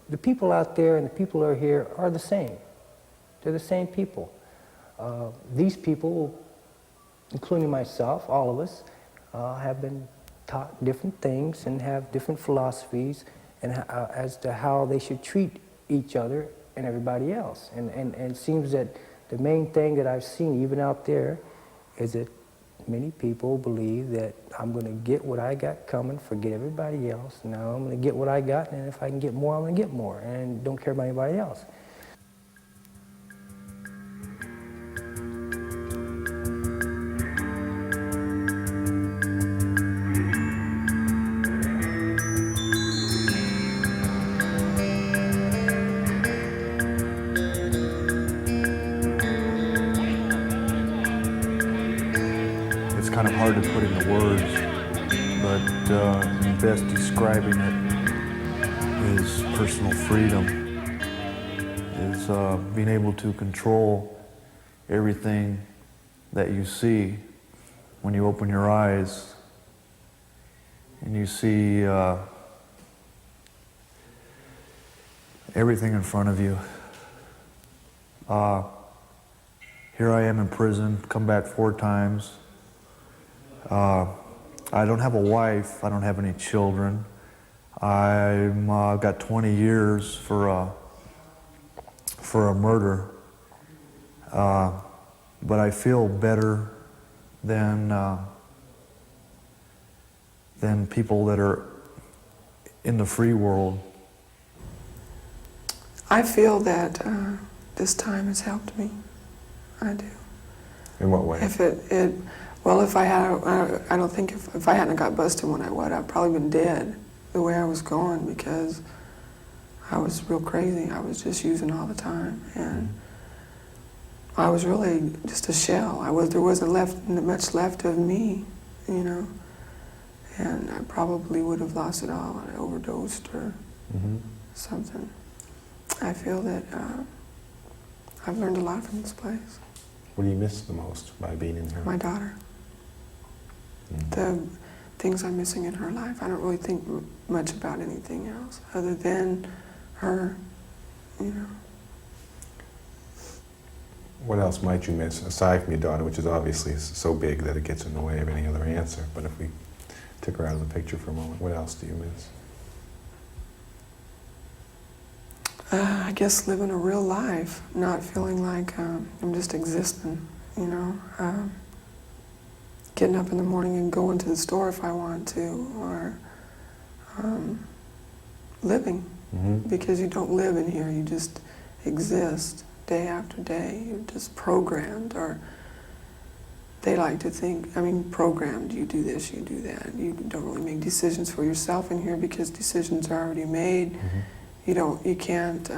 the people out there and the people who are here are the same. They're the same people. These people, including myself, all of us, have been taught different things and have different philosophies and as to how they should treat each other and everybody else. And it seems that the main thing that I've seen, even out there, is that many people believe that I'm going to get what I got coming, forget everybody else. Now I'm going to get what I got, and if I can get more, I'm going to get more, and don't care about anybody else. It's kind of hard to put into words, but best describing it is personal freedom, is being able to control everything that you see when you open your eyes and you see everything in front of you. Here I am in prison, come back 4 times. I don't have a wife, I don't have any children. I've got 20 years for a murder. But I feel better than people that are in the free world. I feel that this time has helped me. I do. In what way? Well, if I had, I don't think if I hadn't got busted when I would, I'd probably been dead the way I was going, because I was real crazy. I was just using all the time, and I was really just a shell. There wasn't much left of me, you know, and I probably would have lost it all. I overdosed or something. I feel that I've learned a lot from this place. What do you miss the most by being in here? My daughter. The things I'm missing in her life. I don't really think much about anything else other than her, you know. What else might you miss, aside from your daughter, which is obviously so big that it gets in the way of any other answer, but if we took her out of the picture for a moment, what else do you miss? I guess living a real life, not feeling like I'm just existing, you know. Getting up in the morning and going to the store if I want to, or living, because you don't live in here, you just exist day after day. You're just programmed, or they like to think, I mean, programmed, you do this, you do that. You don't really make decisions for yourself in here because decisions are already made. You can't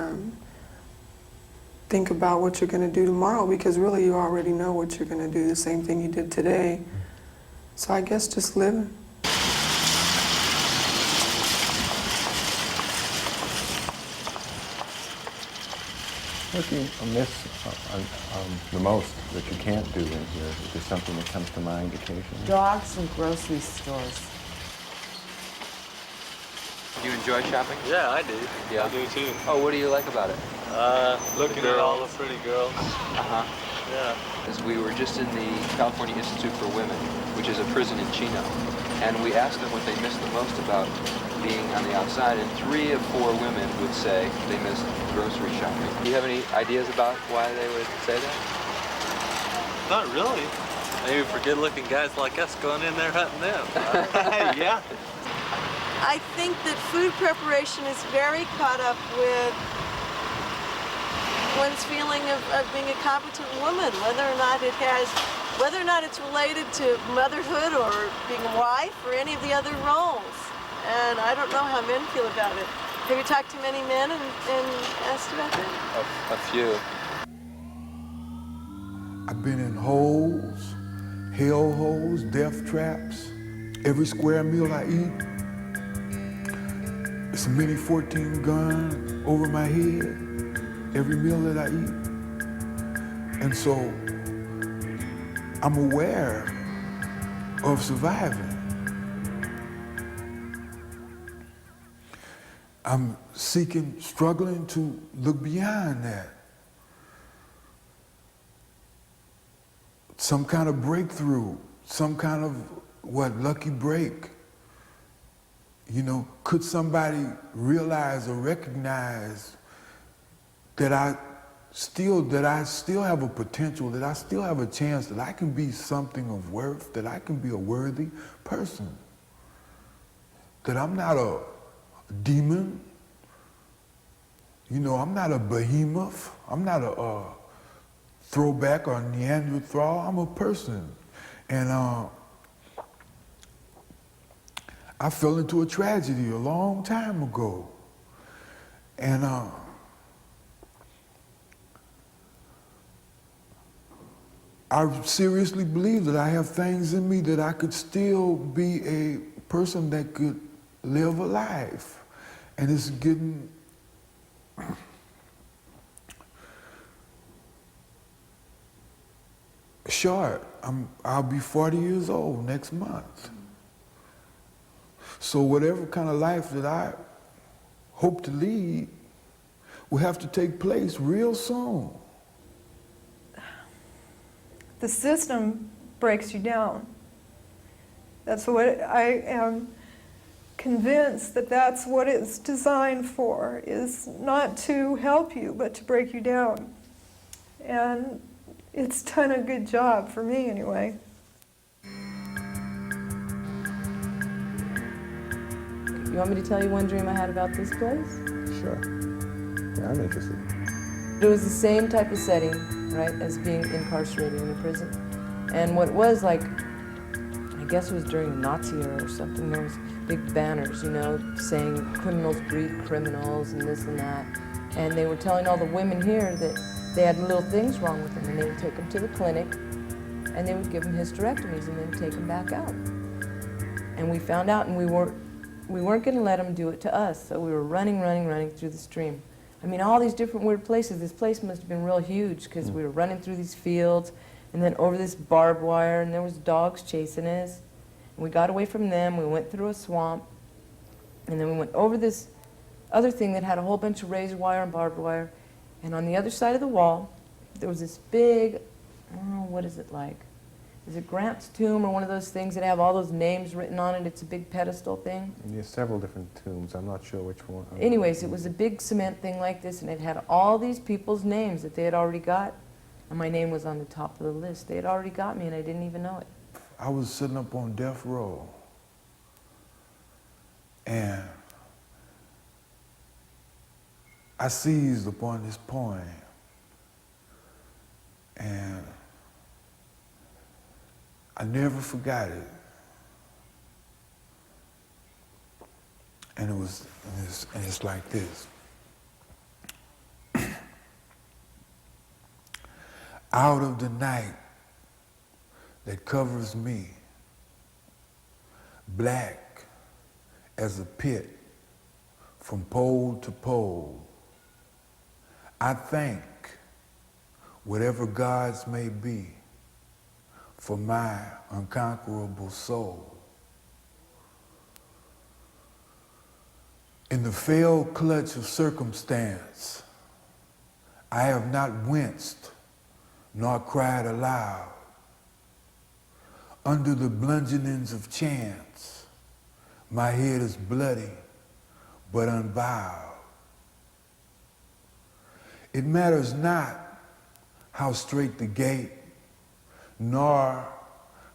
think about what you're going to do tomorrow, because really you already know what you're going to do, the same thing you did today. So I guess just living. What do you miss the most that you can't do in here? Is there something that comes to mind occasionally? Dogs and grocery stores. Do you enjoy shopping? Yeah, I do. Yeah. I do too. Oh, what do you like about it? Looking at all the pretty girls. Yeah. As we were just in the California Institute for Women, which is a prison in Chino, and we asked them what they missed the most about being on the outside, and 3 of 4 women would say they missed grocery shopping. Do you have any ideas about why they would say that? Not really. Maybe for good-looking guys like us going in there hunting them. Yeah. I think that food preparation is very caught up with one's feeling of being a competent woman, whether or not it's related to motherhood or being a wife or any of the other roles. And I don't know how men feel about it. Have you talked to many men and asked about that? A few. I've been in holes, hell holes, death traps. Every square meal I eat, it's a mini 14 gun over my head, every meal that I eat. And so I'm aware of surviving. I'm struggling to look beyond that. Some kind of breakthrough, some kind of, lucky break. You know, could somebody realize or recognize that I still have a potential, that I still have a chance, that I can be something of worth, that I can be a worthy person, that I'm not a demon, you know, I'm not a behemoth, I'm not a throwback or Neanderthal, I'm a person. And I fell into a tragedy a long time ago. And I seriously believe that I have things in me that I could still be a person that could live a life. And it's getting short. I'll be 40 years old next month. So whatever kind of life that I hope to lead will have to take place real soon. The system breaks you down. That's what I am convinced that that's what it's designed for, is not to help you, but to break you down. And it's done a good job for me anyway. You want me to tell you one dream I had about this place? Sure. Yeah, I'm interested. It was the same type of setting, right, as being incarcerated in a prison. And what it was like, I guess it was during the Nazi era or something, there was big banners, you know, saying criminals breed criminals and this and that. And they were telling all the women here that they had little things wrong with them, and they would take them to the clinic, and they would give them hysterectomies and then take them back out. And we found out, and we weren't going to let them do it to us, so we were running through the stream. I mean, all these different weird places. This place must have been real huge, because we were running through these fields, and then over this barbed wire, and there was dogs chasing us. And we got away from them, we went through a swamp, and then we went over this other thing that had a whole bunch of razor wire and barbed wire. And on the other side of the wall, there was this big, oh, what is it like? Is it Grant's tomb, or one of those things that have all those names written on it? It's a big pedestal thing. There's several different tombs. I'm not sure which one. Anyways, it was a big cement thing like this, and it had all these people's names that they had already got. And my name was on the top of the list. They had already got me, and I didn't even know it. I was sitting up on death row, and I seized upon this poem, and I never forgot it. And it's like this. Out of the night that covers me, black as a pit from pole to pole, I thank whatever gods may be for my unconquerable soul. In the fell clutch of circumstance, I have not winced nor cried aloud. Under the bludgeonings of chance, my head is bloody but unbowed. It matters not how straight the gate, nor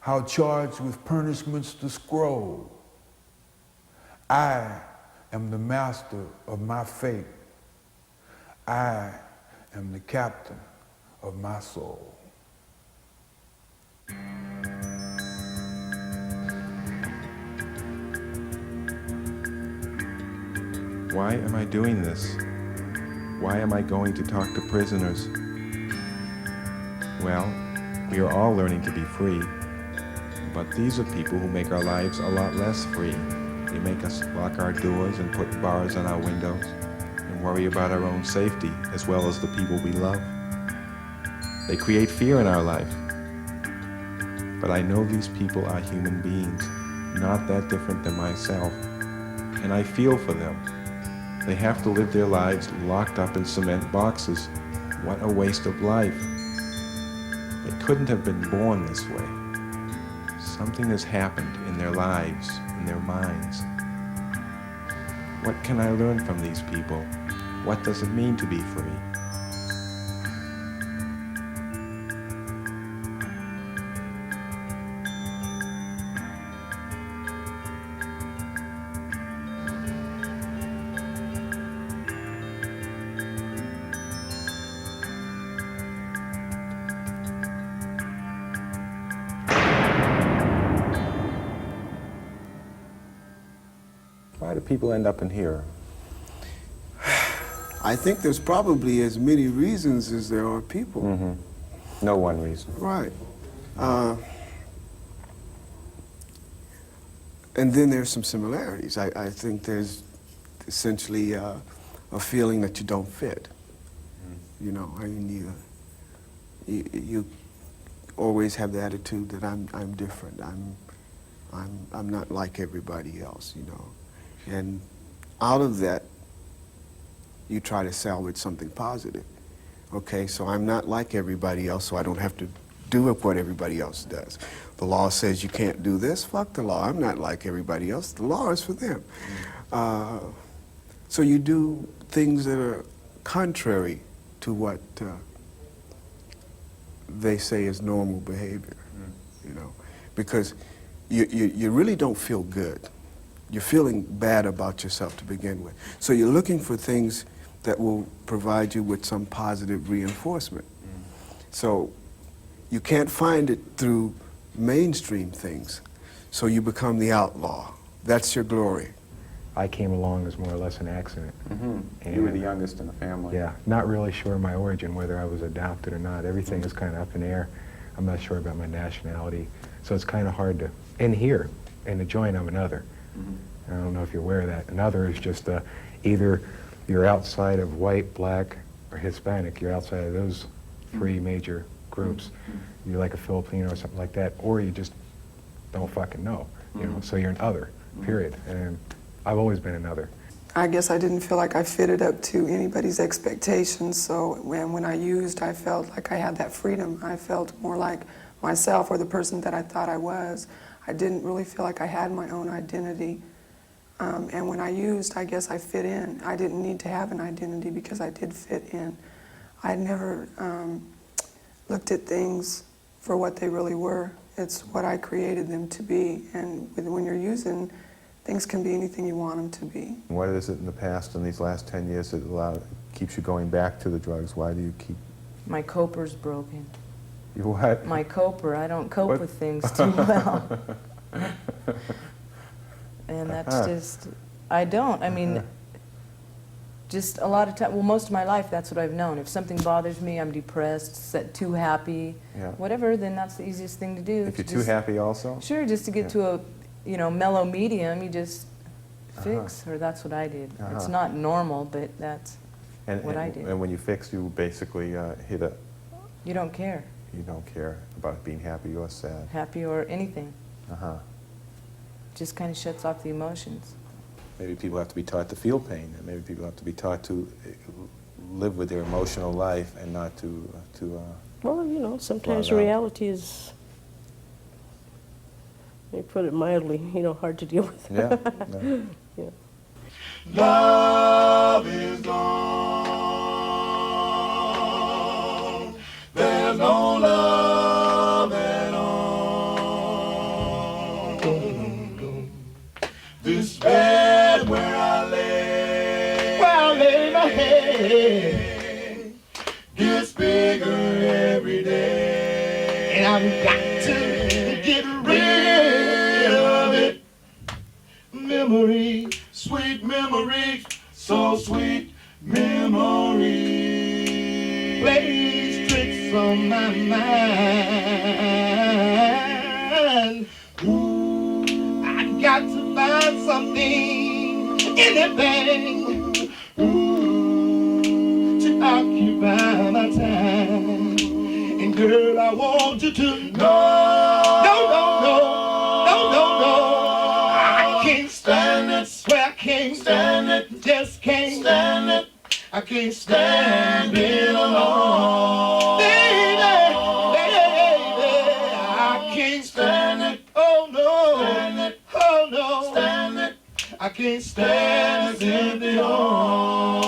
how charged with punishments the scroll. I am the master of my fate. I am the captain of my soul. Why am I doing this? Why am I going to talk to prisoners? Well, we are all learning to be free, but these are people who make our lives a lot less free. They make us lock our doors and put bars on our windows and worry about our own safety as well as the people we love. They create fear in our life. But I know these people are human beings, not that different than myself, and I feel for them. They have to live their lives locked up in cement boxes. What a waste of life. They couldn't have been born this way. Something has happened in their lives, in their minds. What can I learn from these people? What does it mean to be free? Why do people end up in here? I think there's probably as many reasons as there are people. No one reason. Right. And then there's some similarities. I think there's essentially a feeling that you don't fit. You know, I mean, you always have the attitude that I'm different. I'm not like everybody else, you know. And out of that, you try to salvage something positive. Okay, so I'm not like everybody else, so I don't have to do what everybody else does. The law says you can't do this, fuck the law. I'm not like everybody else. The law is for them. So you do things that are contrary to what they say is normal behavior, you know, because you really don't feel good. You're feeling bad about yourself to begin with. So you're looking for things that will provide you with some positive reinforcement. So you can't find it through mainstream things. So you become the outlaw. That's your glory. I came along as more or less an accident. And you were the youngest in the family. Yeah, not really sure of my origin, whether I was adopted or not. Everything is kind of up in the air. I'm not sure about my nationality. So it's kind of hard to, in here, in the joint, I'm another. I don't know if you're aware of that. Another is just either you're outside of white, black, or Hispanic. You're outside of those three major groups. You're like a Filipino or something like that, or you just don't fucking know. You know, so you're an other, period. And I've always been another. I guess I didn't feel like I fitted up to anybody's expectations, so when I used, I felt like I had that freedom. I felt more like myself or the person that I thought I was. I didn't really feel like I had my own identity. And when I used, I guess I fit in. I didn't need to have an identity because I did fit in. I never looked at things for what they really were. It's what I created them to be. And when you're using, things can be anything you want them to be. What is it in the past, in these last 10 years, that keeps you going back to the drugs? Why do you keep... My coper's broken. Your what? My coper. I don't cope What? with things too well. And that's just, I don't. I mean, just a lot of time, well, most of my life, that's what I've known. If something bothers me, I'm depressed, too happy, whatever, then that's the easiest thing to do. If you're too happy also? Sure, just to get to a, you know, mellow medium, you just fix, or that's what I did. It's not normal, but that's what I did. And when you fix, you basically hit a... You don't care. You don't care about being happy or sad. Happy or anything. Just kind of shuts off the emotions. Maybe people have to be taught to feel pain, and maybe people have to be taught to live with their emotional life and not to well, you know, sometimes reality is, they put it mildly, you know, hard to deal with. Yeah. Yeah. Love is gone. There's no love at all. This bed where I lay my head gets bigger every day, and I've got to get rid of it. Memory, sweet memory, so sweet memory plays tricks on my mind. Ooh, I got to find something, anything, ooh, to occupy my time. And girl, I want you to know, no, I can't stand it. Swear I can't stand it, just can't stand it. I can't stand being alone. Baby, baby, I can't stand it. Oh no, stand it. Oh no, stand it. I can't stand this empty home.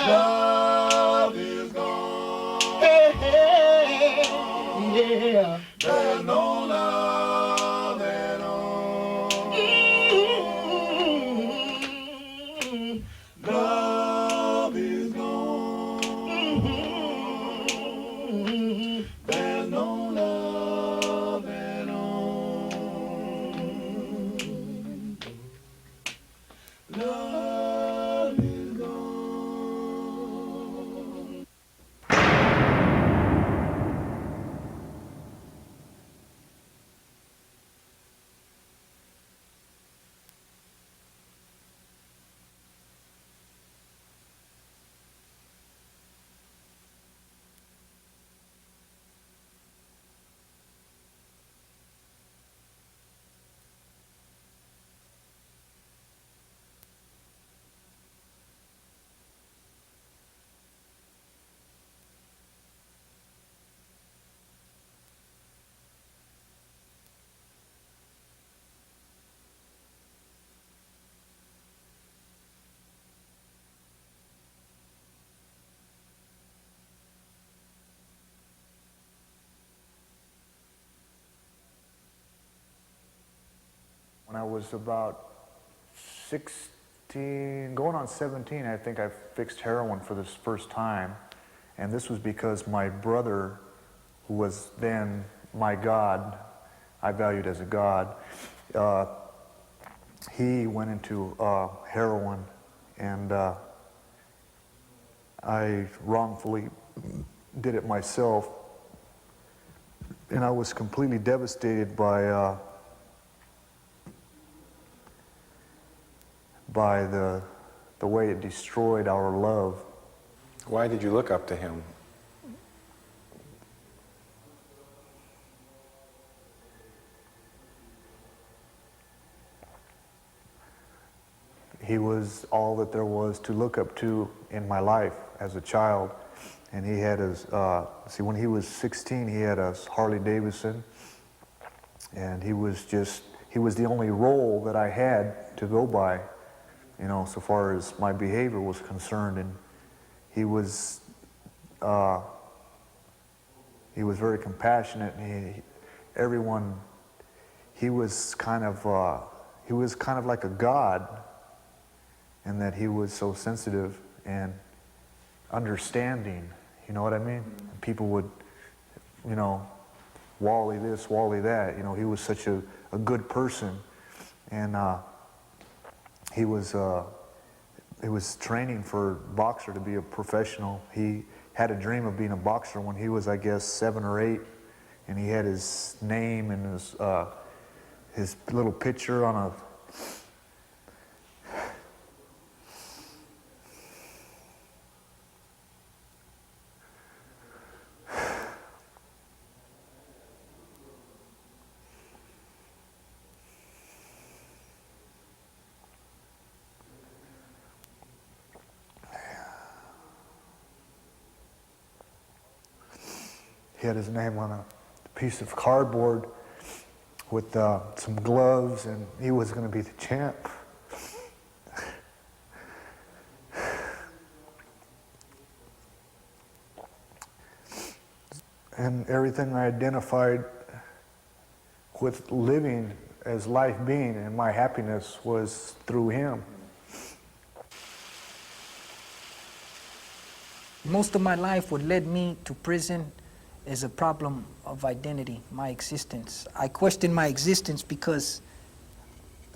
Love is gone. Hey, hey, yeah. There's no love at all. Love is gone. There's no love at all. Love is gone. When I was about 16, going on 17, I think I fixed heroin for this first time. And this was because my brother, who was then my God, I valued as a God, he went into heroin, and I wrongfully did it myself. And I was completely devastated by the way it destroyed our love. Why did you look up to him? He was all that there was to look up to in my life as a child. And he had his, see, when he was 16, he had a Harley Davidson. And he was the only role that I had to go by, you know, so far as my behavior was concerned. And he was very compassionate. And he was kind of like a god, in that he was so sensitive and understanding, you know what I mean? People would, you know, Wally this, Wally that, you know, he was such a good person. And he was training for boxer to be a professional. He had a dream of being a boxer when he was, I guess, 7 or 8, and he had his name and his little picture on a He had his name on a piece of cardboard with some gloves, and he was going to be the champ. And everything I identified with living as life being and my happiness was through him. Most of my life, what led me to prison is a problem of identity, my existence. I questioned my existence because,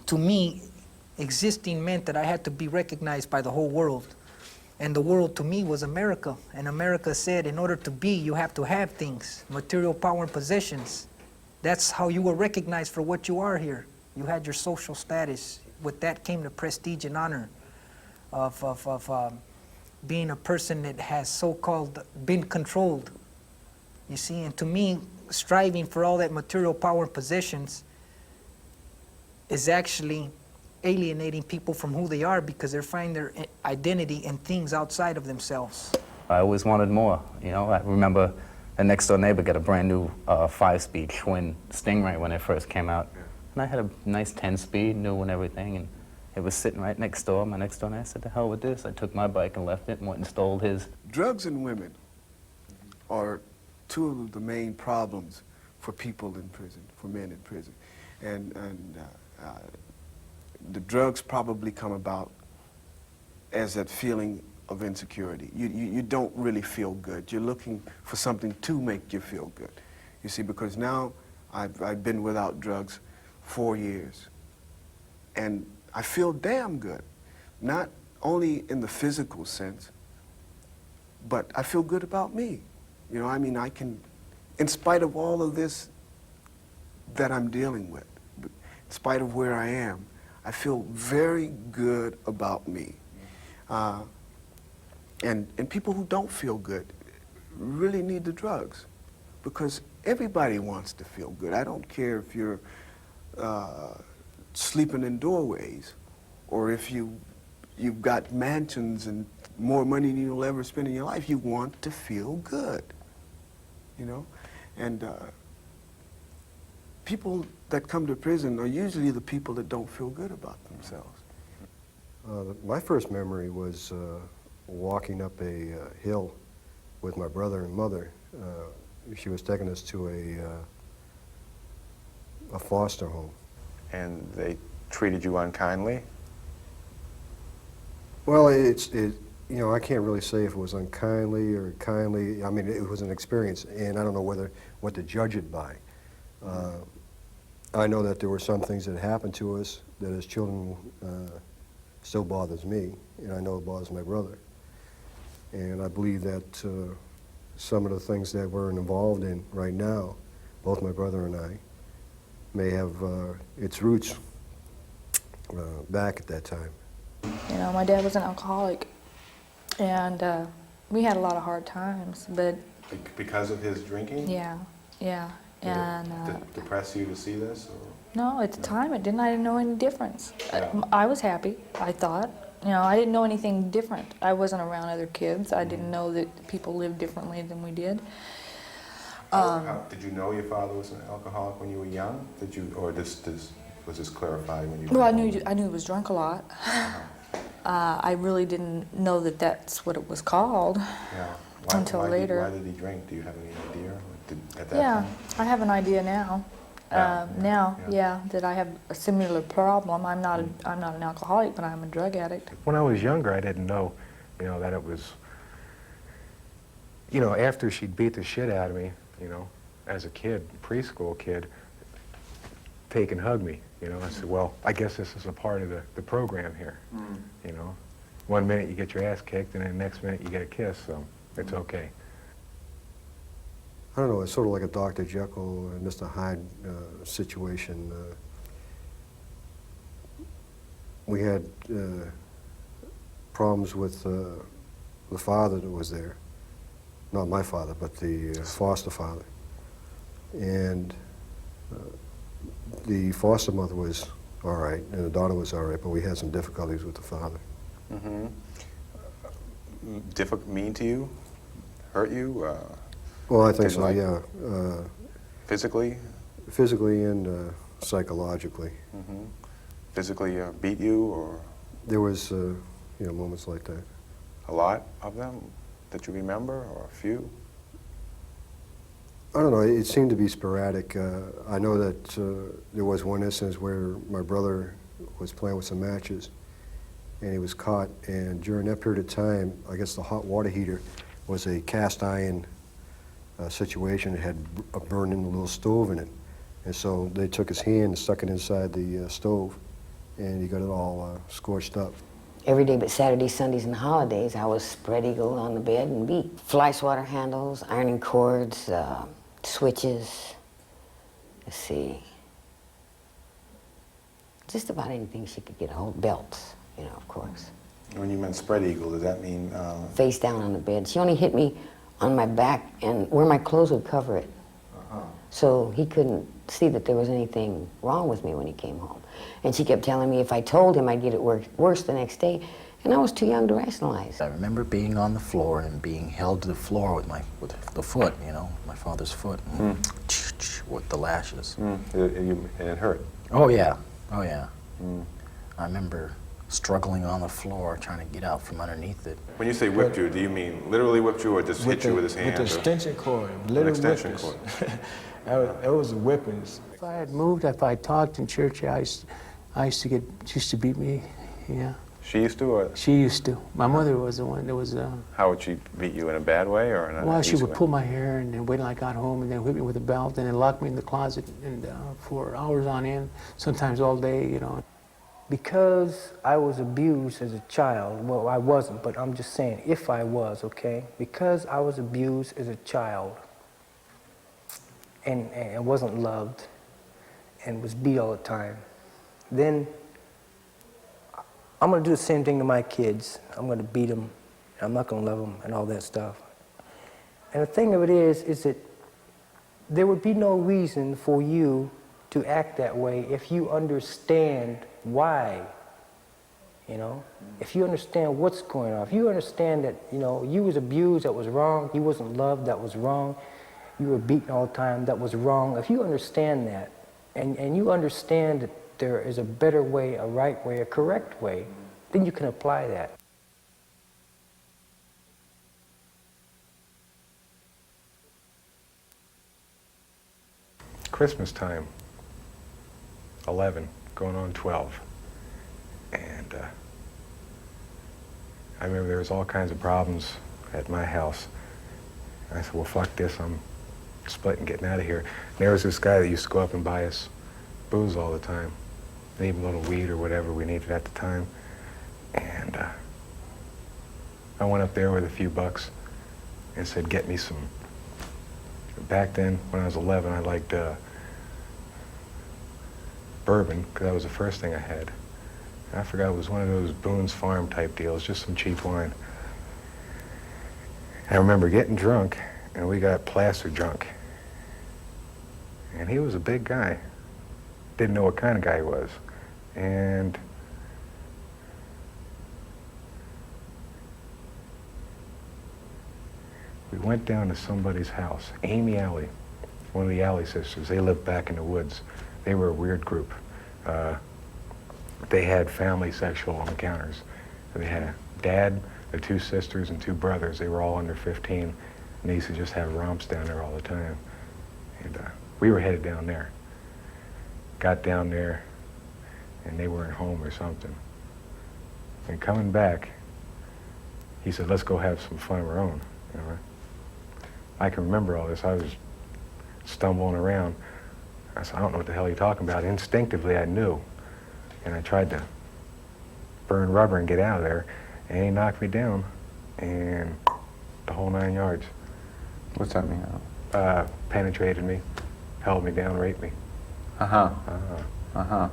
to me, existing meant that I had to be recognized by the whole world. And the world to me was America. And America said, in order to be, you have to have things, material power and possessions. That's how you were recognized for what you are here. You had your social status. With that came the prestige and honor of being a person that has so-called been controlled. You see, and to me, striving for all that material power and possessions is actually alienating people from who they are because they're finding their identity in things outside of themselves. I always wanted more, you know. I remember the next door neighbor got a brand new 5-speed twin Stingray when it first came out. And I had a nice 10-speed, new and everything, and it was sitting right next door, my next door neighbor. I said, the hell with this. I took my bike and left it and went and stole his. Drugs and women are two of the main problems for people in prison, for men in prison. And the drugs probably come about as that feeling of insecurity. You don't really feel good. You're looking for something to make you feel good. You see, because now I've been without drugs 4 years, and I feel damn good. Not only in the physical sense, but I feel good about me. You know, I mean, I can, in spite of all of this that I'm dealing with, in spite of where I am, I feel very good about me. And people who don't feel good really need the drugs, because everybody wants to feel good. I don't care if you're sleeping in doorways, or if you've got mansions and more money than you'll ever spend in your life. You want to feel good, you know? And people that come to prison are usually the people that don't feel good about themselves. My first memory was walking up a hill with my brother and mother. She was taking us to a foster home. And they treated you unkindly? Well, you know, I can't really say if it was unkindly or kindly. I mean, it was an experience, and I don't know what to judge it by. I know that there were some things that happened to us that as children still bothers me, and I know it bothers my brother. And I believe that some of the things that we're involved in right now, both my brother and I, may have its roots back at that time. You know, my dad was an alcoholic, and we had a lot of hard times, but... Because of his drinking? Yeah, yeah. And did it depress you to see this? Or? No, at the time it didn't. I didn't know any difference. I was happy, I thought. You know, I didn't know anything different. I wasn't around other kids. I didn't know that people lived differently than we did. Did you know your father was an alcoholic when you were young? Did you, or was this clarified when you were Well, I knew he was drunk a lot. I really didn't know that that's what it was called until later. Why did he drink? Do you have any idea at that Yeah, time? I have an idea now. That I have a similar problem. I'm not an alcoholic, but I'm a drug addict. When I was younger, I didn't know, you know, that it was, you know, after she'd beat the shit out of me, you know, as a kid, preschool kid, take and hug me, you know. I said, well, I guess this is a part of the program here, you know. 1 minute you get your ass kicked, and then the next minute you get a kiss, so it's okay. I don't know, it's sort of like a Dr. Jekyll and Mr. Hyde situation. We had problems with the father that was there. Not my father, but the foster father. And the foster mother was all right, and the daughter was all right, but we had some difficulties with the father. Mm-hmm. Mean to you? Hurt you? Well, I think so, yeah. Physically? Physically and psychologically. Mm-hmm. Physically beat you, or? There was, you know, moments like that. A lot of them that you remember, or a few? I don't know, it seemed to be sporadic. I know that there was one instance where my brother was playing with some matches, and he was caught, and during that period of time, I guess the hot water heater was a cast iron situation. It had a burning little stove in it. And so they took his hand and stuck it inside the stove, and he got it all scorched up. Every day but Saturdays, Sundays, and holidays, I was spread eagle on the bed and beat. Fly swatter handles, ironing cords, switches, let's see, just about anything she could get a hold, belts, you know, of course. When you meant spread eagle, does that mean? Face down on the bed. She only hit me on my back and where my clothes would cover it. So he couldn't see that there was anything wrong with me when he came home. And she kept telling me if I told him, I'd get it worse the next day. And I was too young to rationalize. I remember being on the floor and being held to the floor with the foot, you know, my father's foot, and with the lashes. And it hurt? Oh yeah, oh yeah. I remember struggling on the floor, trying to get out from underneath it. When you say whipped you, do you mean literally whipped you or just hit you with his hand? With the extension cord, An little extension whippings. cord. It was whippings. If I had moved, if I talked in church, she used to beat me, yeah. She used to, or? She used to. My mother was the one that was... How would she beat you, in a bad way or in a well, she easy would way? pull my hair and then wait till I got home and then whip me with a belt and then lock me in the closet and for hours on end, sometimes all day, you know. Because I was abused as a child, well, I wasn't, but I'm just saying, if I was, okay? Because I was abused as a child and wasn't loved and was beat all the time, then I'm going to do the same thing to my kids. I'm going to beat them. I'm not going to love them and all that stuff. And the thing of it is that there would be no reason for you to act that way if you understand why, you know? If you understand what's going on, if you understand that, you know, you was abused, that was wrong, you wasn't loved, that was wrong, you were beaten all the time, that was wrong. If you understand that, and you understand that there is a better way, a right way, a correct way, then you can apply that. Christmas time, 11, going on 12. And I remember there was all kinds of problems at my house. And I said, well, fuck this, I'm splitting, getting out of here. And there was this guy that used to go up and buy us booze all the time, and even a little weed or whatever we needed at the time. And I went up there with a few bucks and said, get me some. Back then, when I was 11, I liked bourbon, because that was the first thing I had. And I forgot it was one of those Boone's Farm type deals, just some cheap wine. And I remember getting drunk, and we got plaster drunk. And he was a big guy. Didn't know what kind of guy he was. And we went down to somebody's house, Amy Alley, one of the Alley sisters. They lived back in the woods. They were a weird group. They had family sexual encounters. They had a dad, their 2 sisters, and 2 brothers. They were all under 15, and they used to just have romps down there all the time. And we were headed down there. Got down there, and they weren't home or something. And coming back, he said, let's go have some fun of our own. You know? I can remember all this. I was stumbling around. I said, I don't know what the hell you're talking about. Instinctively, I knew. And I tried to burn rubber and get out of there. And he knocked me down, and the whole 9 yards. What's that mean? Penetrated me, held me down, raped me. Uh-huh. Uh-huh.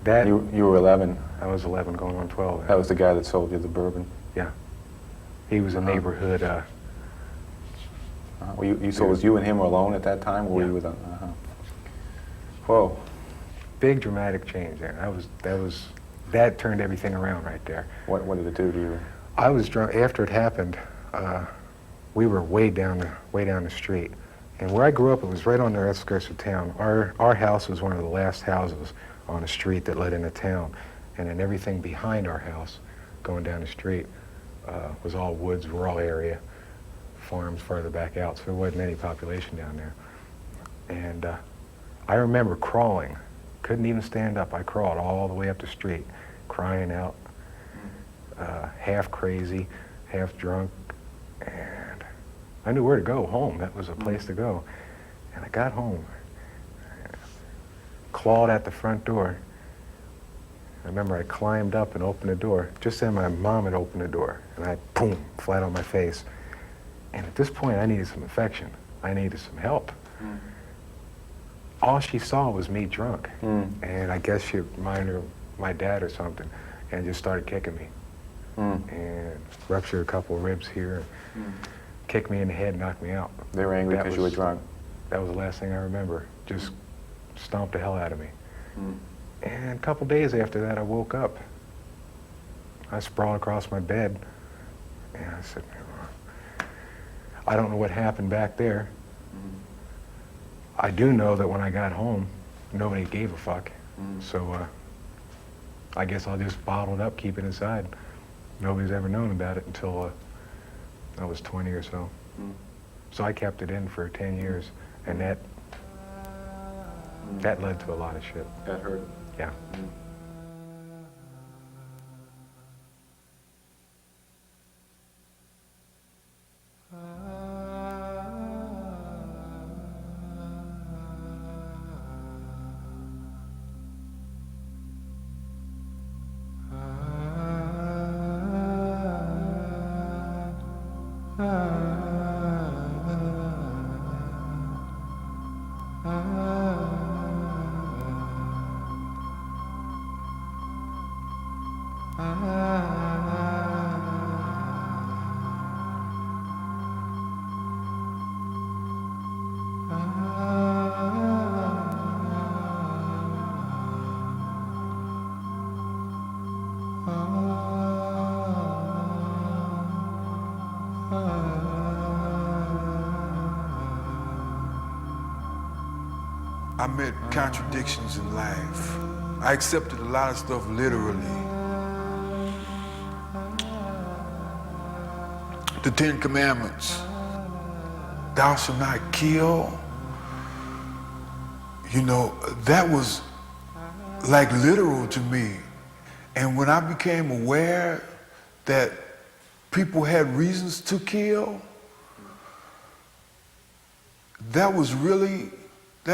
That, you were 11. I was 11 going on 12. That was the guy that sold you the bourbon? Yeah. He was a neighborhood... so was you and him alone at that time? Or were you with Whoa. Big dramatic change there. That turned everything around right there. What did it do to you? I was drunk. After it happened, we were way down the street. And where I grew up, it was right on the outskirts of town. Our house was one of the last houses on a street that led into town. And then everything behind our house, going down the street, was all woods, rural area, farms farther back out, so there wasn't any population down there. And I remember crawling. Couldn't even stand up. I crawled all the way up the street, crying out, half crazy, half drunk, and I knew where to go, home. That was a place to go. And I got home, clawed at the front door. I remember I climbed up and opened the door. Just then my mom had opened the door, and I, boom, flat on my face. And at this point, I needed some affection. I needed some help. All she saw was me drunk. And I guess she reminded her of my dad or something, and just started kicking me. And ruptured a couple of ribs here, kicked me in the head, knocked me out. They were angry because you were drunk? That was the last thing I remember. Just stomped the hell out of me. And a couple days after that, I woke up. I sprawled across my bed, and I said, I don't know what happened back there. I do know that when I got home, nobody gave a fuck. So I guess I'll just bottle it up, keep it inside. Nobody's ever known about it until I was 20 or so. So I kept it in for 10 years, and that led to a lot of shit. That hurt? Yeah. I met contradictions in life. I accepted a lot of stuff literally. The 10 Commandments. Thou shalt not kill. You know, that was like literal to me. And when I became aware that people had reasons to kill, that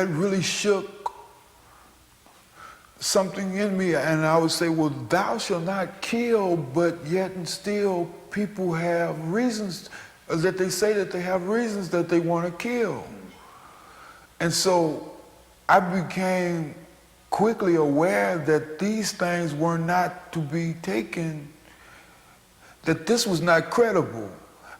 really shook something in me. And I would say, well, thou shalt not kill, but yet and still people have reasons that they say that they have reasons that they want to kill. And so I became quickly aware that these things were not to be taken, that this was not credible.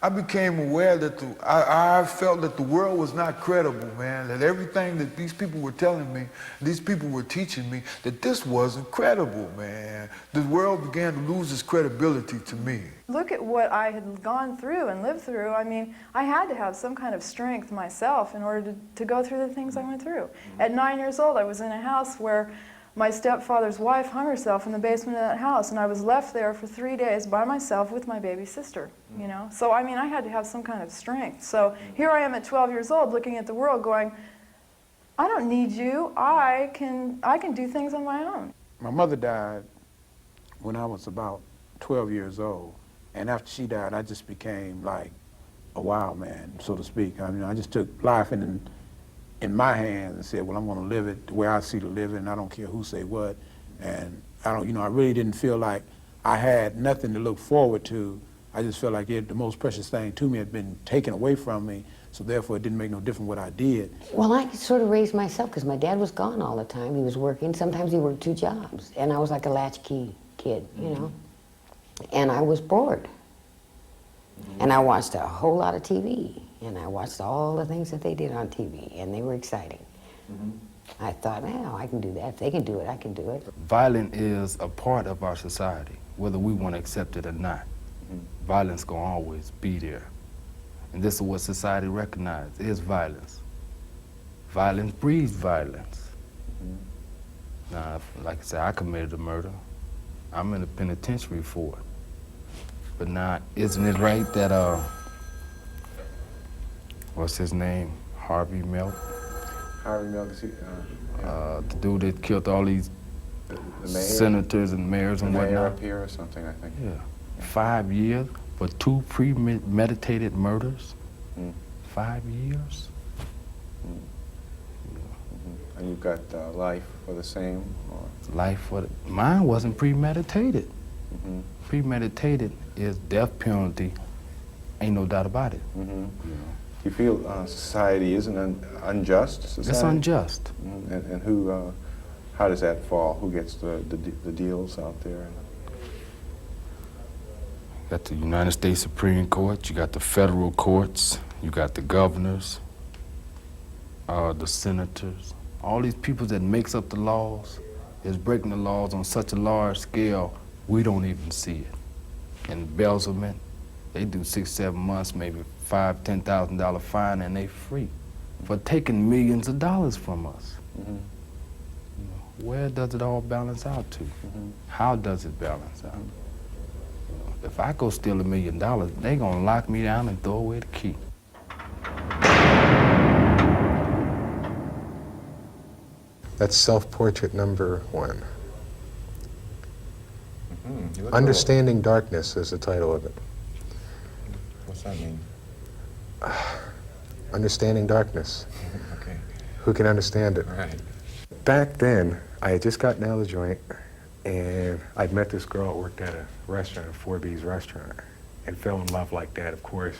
I became aware that I felt that the world was not credible, man, that everything that these people were telling me, these people were teaching me, that this wasn't credible, man. The world began to lose its credibility to me. Look at what I had gone through and lived through. I mean, I had to have some kind of strength myself in order to go through the things I went through. At 9 years old, I was in a house where my stepfather's wife hung herself in the basement of that house, and I was left there for 3 days by myself with my baby sister, you know? So, I mean, I had to have some kind of strength. So here I am at 12 years old looking at the world going, I don't need you. I can do things on my own. My mother died when I was about 12 years old, and after she died, I just became like a wild man, so to speak. I mean, I just took life in my hands and said, well, I'm going to live it the way I see to live it, and I don't care who say what. And I really didn't feel like I had nothing to look forward to. I just felt like the most precious thing to me had been taken away from me, so therefore it didn't make no difference what I did. Well, I sort of raised myself because my dad was gone all the time. He was working. Sometimes he worked 2 jobs, and I was like a latchkey kid, you know. And I was bored. And I watched a whole lot of TV. And I watched all the things that they did on TV, and they were exciting. I thought, well, I can do that. If they can do it, I can do it. Violence is a part of our society, whether we want to accept it or not. Violence gonna always be there. And this is what society recognizes, is violence. Violence breeds violence. Now, like I said, I committed a murder. I'm in the penitentiary for it. But now, isn't it right that, what's his name? Harvey Milk? Harvey Milk, is he, the dude that killed all these the mayor? Senators and mayors and the mayor whatnot. up here or something, I think. Yeah. 5 years for 2 premeditated murders. 5 years. And you've got life for the same? Or? Life for the, mine wasn't premeditated. Premeditated is death penalty. Ain't no doubt about it. Do you feel society is an unjust society? It's unjust. And who, how does that fall? Who gets the deals out there? You got the United States Supreme Court, you got the federal courts, you got the governors, the senators, all these people that makes up the laws is breaking the laws on such a large scale, we don't even see it. Embezzlement, they do 6, 7 months, maybe $5,000, $10,000 fine, and they free for taking millions of dollars from us. Where does it all balance out to? How does it balance out? If I go steal $1 million, they gonna lock me down and throw away the key. That's self-portrait number 1. Understanding Darkness is the title of it. What's that mean? Understanding Darkness. Okay. Who can understand it? Right. Back then, I had just gotten out of the joint, and I'd met this girl that worked at a restaurant, a 4B's restaurant, and fell in love like that, of course.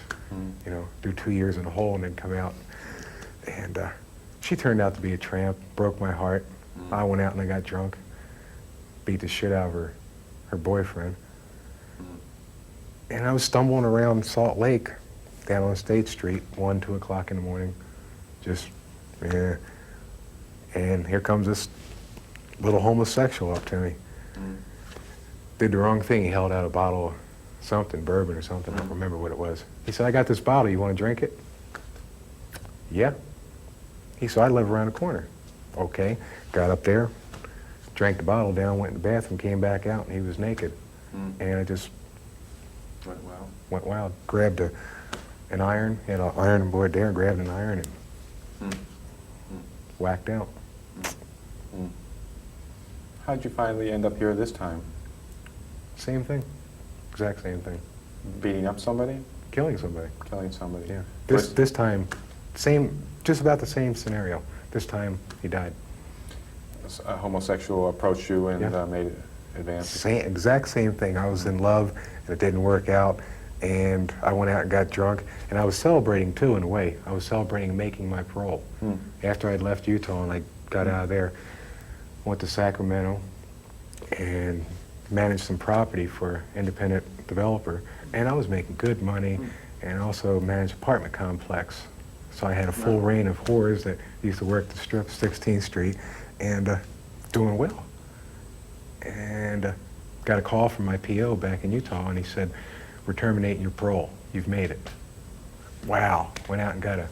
You know, do 2 years in a hole and then come out. And she turned out to be a tramp, broke my heart. I went out and I got drunk, beat the shit out of her boyfriend. And I was stumbling around Salt Lake, down on State Street, 1, 2 o'clock in the morning, just, yeah. And here comes this little homosexual up to me. Did the wrong thing. He held out a bottle of something, bourbon or something. I don't remember what it was. He said, I got this bottle. You want to drink it? Yeah. He said, I live around the corner. Okay. Got up there, drank the bottle down, went in the bathroom, came back out, and he was naked. And I just went wild. Grabbed an iron, had an ironing board there, grabbed an iron and whacked out. How'd you finally end up here this time? Same thing. Exact same thing. Beating up somebody? Killing somebody. Killing somebody. Yeah. This time, just about the same scenario. This time, he died. A homosexual approached you and made advances? Exact same thing. I was in love, and it didn't work out, and I went out and got drunk, and I was celebrating too, in a way. I was celebrating making my parole. After I'd left Utah and I got out of there, went to Sacramento and managed some property for an independent developer, and I was making good money, and also managed an apartment complex. So I had a full reign of whores that used to work the strip, 16th Street, and doing well. And got a call from my PO back in Utah, and he said, we're terminating your parole. You've made it. Wow. Went out and got a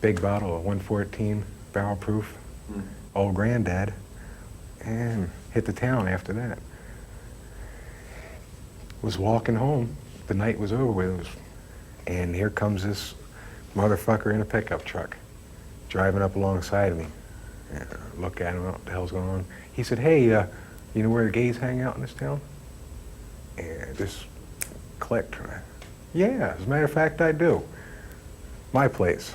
big bottle of 114 barrel proof, old granddad, and hit the town after that. Was walking home. The night was over with, and here comes this motherfucker in a pickup truck, driving up alongside of me. And I look at him, what the hell's going on? He said, hey, you know where the gays hang out in this town? And it just clicked. Yeah, as a matter of fact, I do. My place.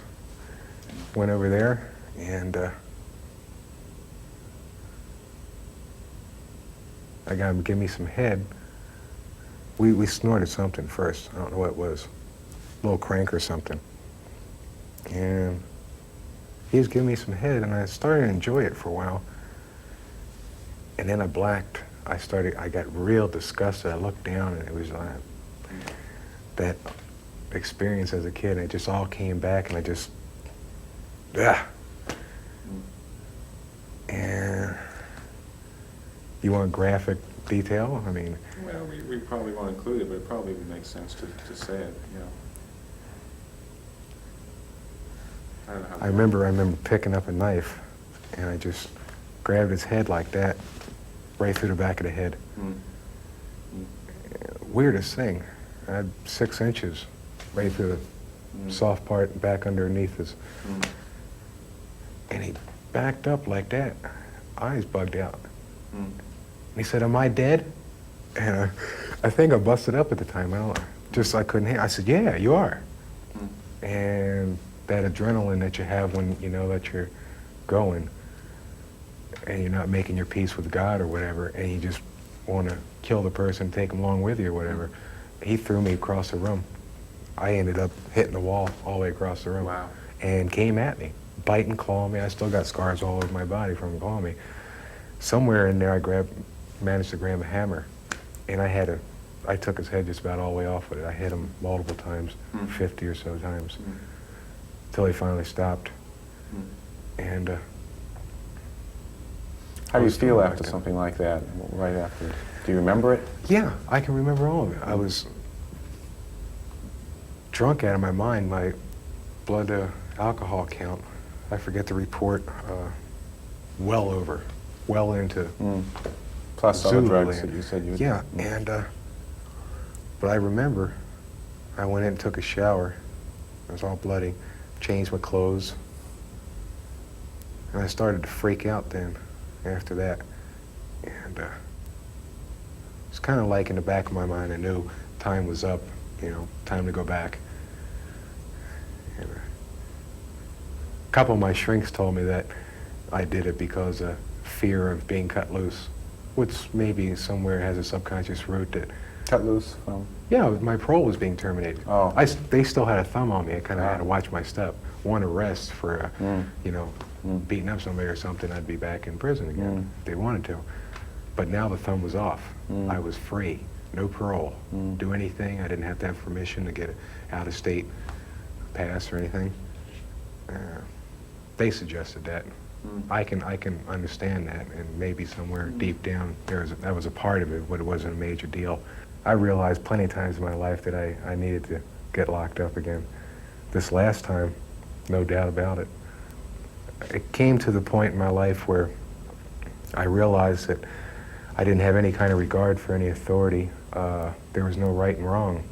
Went over there, and I got him to give me some head. We snorted something first. I don't know what it was. A little crank or something. And he was giving me some head, and I started to enjoy it for a while. And then I blacked. I got real disgusted. I looked down, and it was like that experience as a kid, and it just all came back, and I just, And you want graphic detail? I mean, well, we probably won't include it, but it probably would make sense to say it, you know. I don't know how I remember picking up a knife, and I just grabbed his head like that, right through the back of the head. Weirdest thing. I had 6 inches right through the soft part back underneath his. And he backed up like that, eyes bugged out. And he said, am I dead? And I think I busted up at the time. I couldn't hear. I said, yeah, you are. And that adrenaline that you have when you know that you're going and you're not making your peace with God or whatever, and you just want to kill the person, take them along with you or whatever. He threw me across the room. I ended up hitting the wall all the way across the room. Wow. And came at me, biting, clawing me. I still got scars all over my body from him clawing me. Somewhere in there I managed to grab a hammer, and I took his head just about all the way off with it. I hit him multiple times, 50 or so times, until he finally stopped. And How do you feel after something like that, right after? Do you remember it? Yeah, I can remember all of it. I was drunk out of my mind. My blood alcohol count, I forget the report, well into Plus other Zulu drugs land. that you said you would... Yeah, and but I remember I went in and took a shower. I was all bloody, changed my clothes, and I started to freak out then after that. And it's kind of like in the back of my mind, I knew time was up, you know, time to go back. And a couple of my shrinks told me that I did it because of fear of being cut loose, which maybe somewhere has a subconscious root that... Cut loose from? Yeah, my parole was being terminated. Oh. They still had a thumb on me. I kind of had to watch my step. One arrest for, you know, beating up somebody or something, I'd be back in prison again if they wanted to. But now the thumb was off. I was free, no parole. Do anything. I didn't have to have permission to get out of state pass or anything. They suggested that. I can understand that, and maybe somewhere deep down that was a part of it, but it wasn't a major deal. I realized plenty of times in my life that I needed to get locked up again. This last time, no doubt about it. It came to the point in my life where I realized that I didn't have any kind of regard for any authority. There was no right and wrong.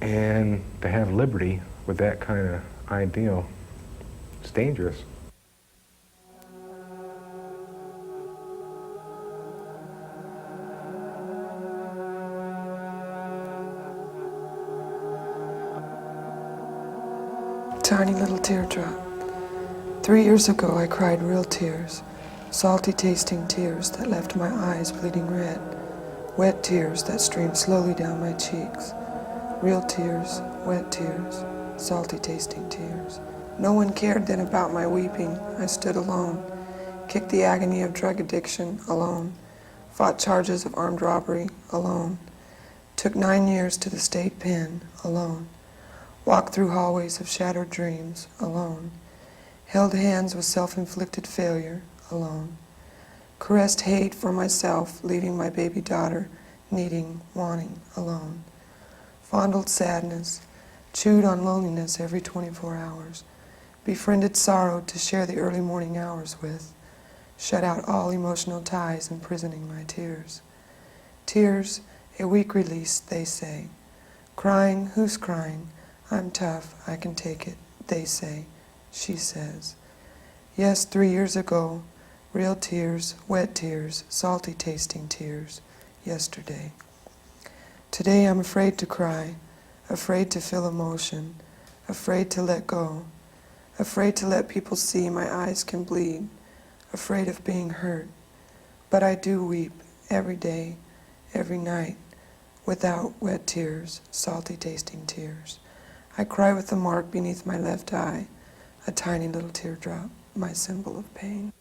And to have liberty with that kind of ideal, it's dangerous. Tiny little teardrop. 3 years ago I cried real tears, salty tasting tears that left my eyes bleeding red, wet tears that streamed slowly down my cheeks. Real tears, wet tears, salty tasting tears. No one cared then about my weeping. I stood alone, kicked the agony of drug addiction alone, fought charges of armed robbery alone, took 9 years to the state pen alone, walked through hallways of shattered dreams alone, held hands with self-inflicted failure alone, caressed hate for myself, leaving my baby daughter needing, wanting alone, fondled sadness, chewed on loneliness every 24 hours, befriended sorrow to share the early morning hours with, shut out all emotional ties imprisoning my tears. Tears, a weak release, they say. Crying, who's crying? I'm tough, I can take it, they say, she says. Yes, 3 years ago, real tears, wet tears, salty tasting tears, yesterday. Today I'm afraid to cry, afraid to feel emotion, afraid to let go, afraid to let people see my eyes can bleed, afraid of being hurt. But I do weep every day, every night, without wet tears, salty tasting tears. I cry with the mark beneath my left eye, a tiny little teardrop, my symbol of pain.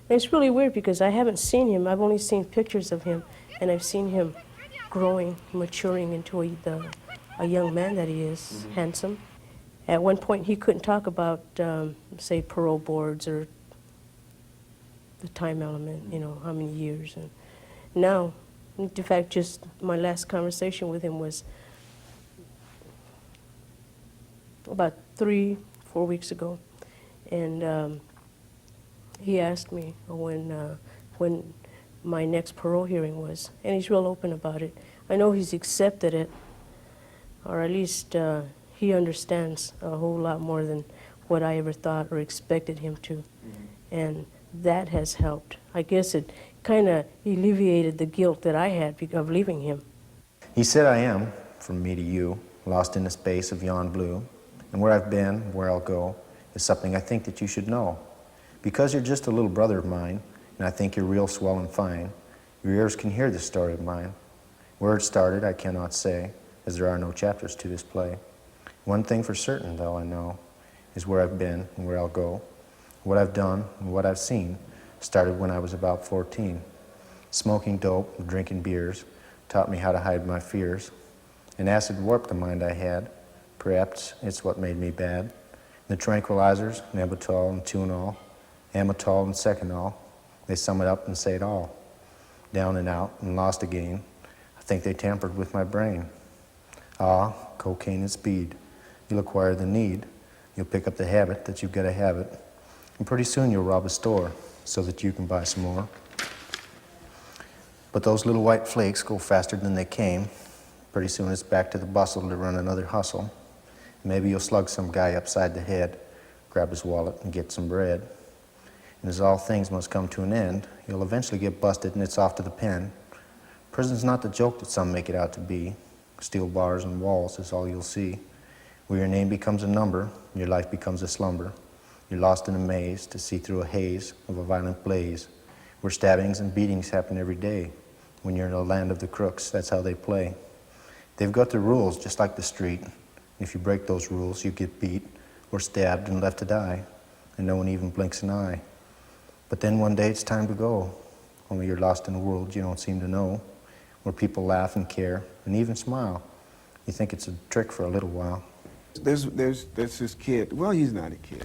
And it's really weird because I haven't seen him. I've only seen pictures of him, and I've seen him growing, maturing into a young man that he is, handsome. At one point, he couldn't talk about, say, parole boards or the time element, you know, how many years. And now, in fact, just my last conversation with him was about 3-4 weeks ago, and he asked me when my next parole hearing was, and he's real open about it. I know he's accepted it, or at least he understands a whole lot more than what I ever thought or expected him to, and that has helped. I guess it kind of alleviated the guilt that I had of leaving him. He said I am, from me to you, lost in the space of yon blue, and where I've been, where I'll go, is something I think that you should know. Because you're just a little brother of mine, and I think you're real swell and fine, your ears can hear this story of mine. Where it started, I cannot say, as there are no chapters to this play. One thing for certain, though, I know, is where I've been and where I'll go. What I've done and what I've seen started when I was about 14. Smoking dope and drinking beers taught me how to hide my fears. And acid warped the mind I had, Perhaps it's what made me bad. The tranquilizers, Nebutal and Tunol, Amatol and Seconal, they sum it up and say it all. Down and out and lost again. I think they tampered with my brain. Ah, cocaine and speed. You'll acquire the need. You'll pick up the habit that you've got to have it. And pretty soon you'll rob a store so that you can buy some more. But those little white flakes go faster than they came. Pretty soon it's back to the bustle to run another hustle. Maybe you'll slug some guy upside the head, grab his wallet and get some bread. And as all things must come to an end, you'll eventually get busted and it's off to the pen. Prison's not the joke that some make it out to be. Steel bars and walls is all you'll see. Where your name becomes a number, your life becomes a slumber. You're lost in a maze to see through a haze of a violent blaze, where stabbings and beatings happen every day. When you're in a land of the crooks, that's how they play. They've got their rules just like the street. If you break those rules, you get beat or stabbed and left to die, and no one even blinks an eye. But then one day it's time to go, only you're lost in a world you don't seem to know, where people laugh and care and even smile. You think it's a trick for a little while. There's this kid. Well, he's not a kid.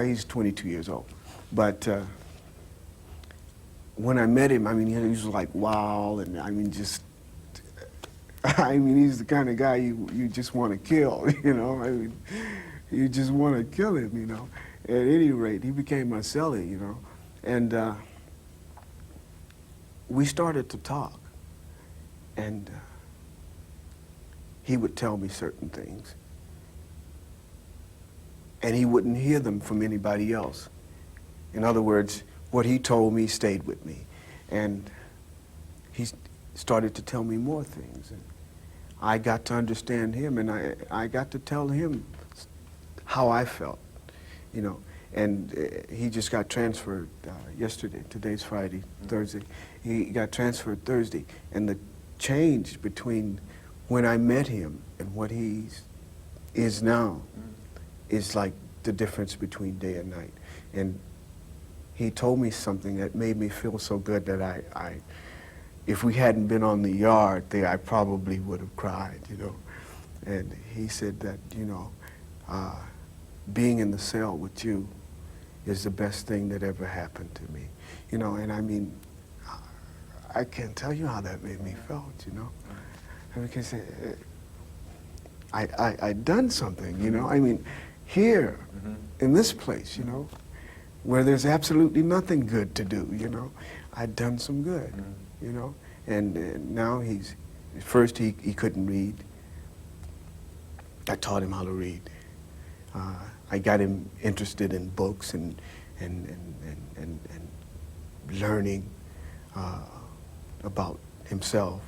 He's 22 years old. But when I met him, I mean, he was like wild, and I mean, just, I mean, he's the kind of guy you just want to kill, you know. I mean, you just want to kill him, you know. At any rate, he became my cellie, you know, and we started to talk, and he would tell me certain things, and he wouldn't hear them from anybody else. In other words, what he told me stayed with me, and he started to tell me more things, and I got to understand him, and I got to tell him how I felt, you know. And he just got transferred yesterday. Today's Friday, Thursday. He got transferred Thursday, and the change between when I met him and what he is now is like the difference between day and night. And he told me something that made me feel so good that if we hadn't been on the yard there, I probably would have cried, you know. And he said that, you know, being in the cell with you is the best thing that ever happened to me, you know. And I mean, I can't tell you how that made me feel, you know. Because I'd done something, you know. I mean, here, in this place, you know, where there's absolutely nothing good to do, you know, I'd done some good, you know. And now first he couldn't read. I taught him how to read. I got him interested in books and learning about himself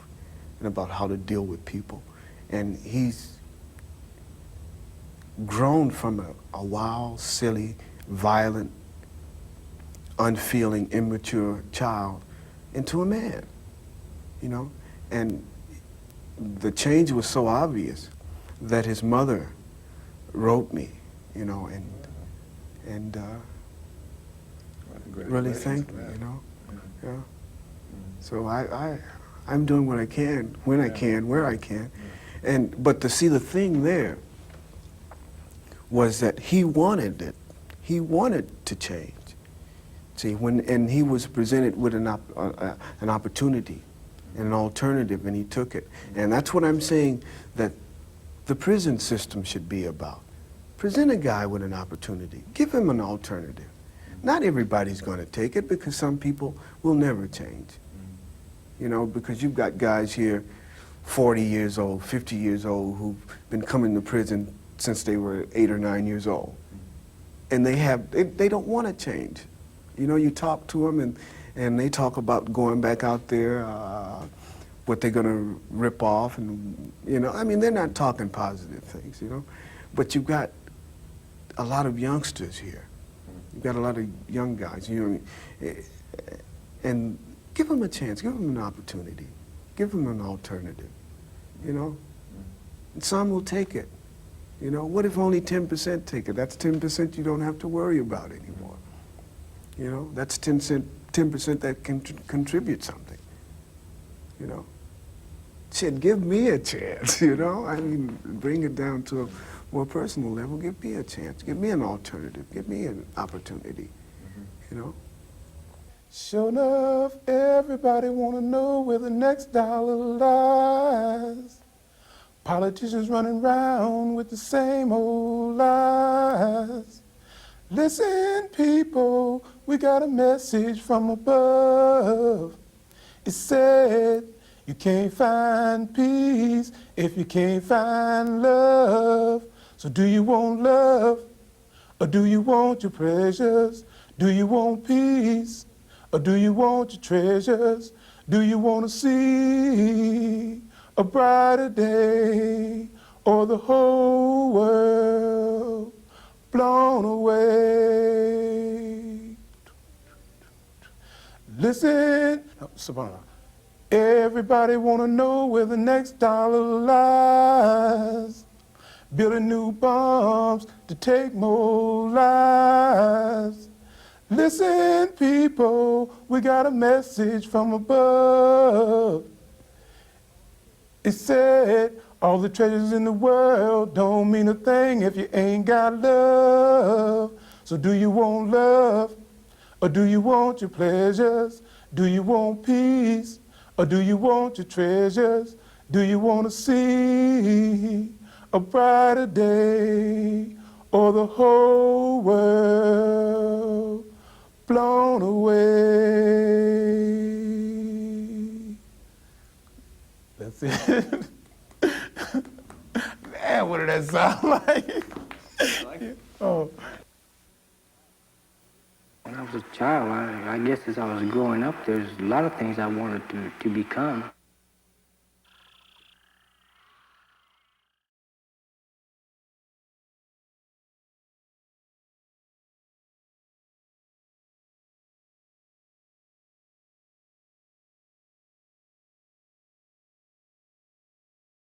and about how to deal with people. And he's grown from a wild, silly, violent, unfeeling, immature child into a man, you know. And the change was so obvious that his mother wrote me, you know, and really thanked me, you know. Yeah. So I'm doing what I can, when I can, where I can. But to see the thing there was that he wanted it. He wanted to change. See, and he was presented with an opportunity, an alternative, and he took it. And that's what I'm saying that the prison system should be about. Present a guy with an opportunity. Give him an alternative. Not everybody's going to take it, because some people will never change. You know, because you've got guys here 40 years old, 50 years old, who've been coming to prison since they were 8 or 9 years old. And they don't want to change. You know, you talk to them and they talk about going back out there, what they're going to rip off, and, you know, I mean, they're not talking positive things, you know. But you've got a lot of youngsters here. You've got a lot of young guys, you know what I mean? And give them a chance, give them an opportunity, give them an alternative, you know. And some will take it, you know. What if only 10% take it? That's 10% you don't have to worry about anymore. You know, that's 10% that can contribute something, you know. Shit, give me a chance, you know. I mean, bring it down to for a personal level, give me a chance, give me an alternative, give me an opportunity, you know? Sure enough, everybody wanna know where the next dollar lies. Politicians running round with the same old lies. Listen, people, we got a message from above. It said, you can't find peace if you can't find love. So do you want love, or do you want your pleasures? Do you want peace, or do you want your treasures? Do you want to see a brighter day, or the whole world blown away? Listen, Savannah. Everybody wanna know where the next dollar lies. Building new bombs to take more lives. Listen, people, we got a message from above. It said, all the treasures in the world don't mean a thing if you ain't got love. So do you want love, or do you want your pleasures? Do you want peace, or do you want your treasures? Do you want to see a brighter day, or the whole world blown away? That's it. Man, what did that sound like? Oh. When I was a child, I guess as I was growing up, there's a lot of things I wanted to become.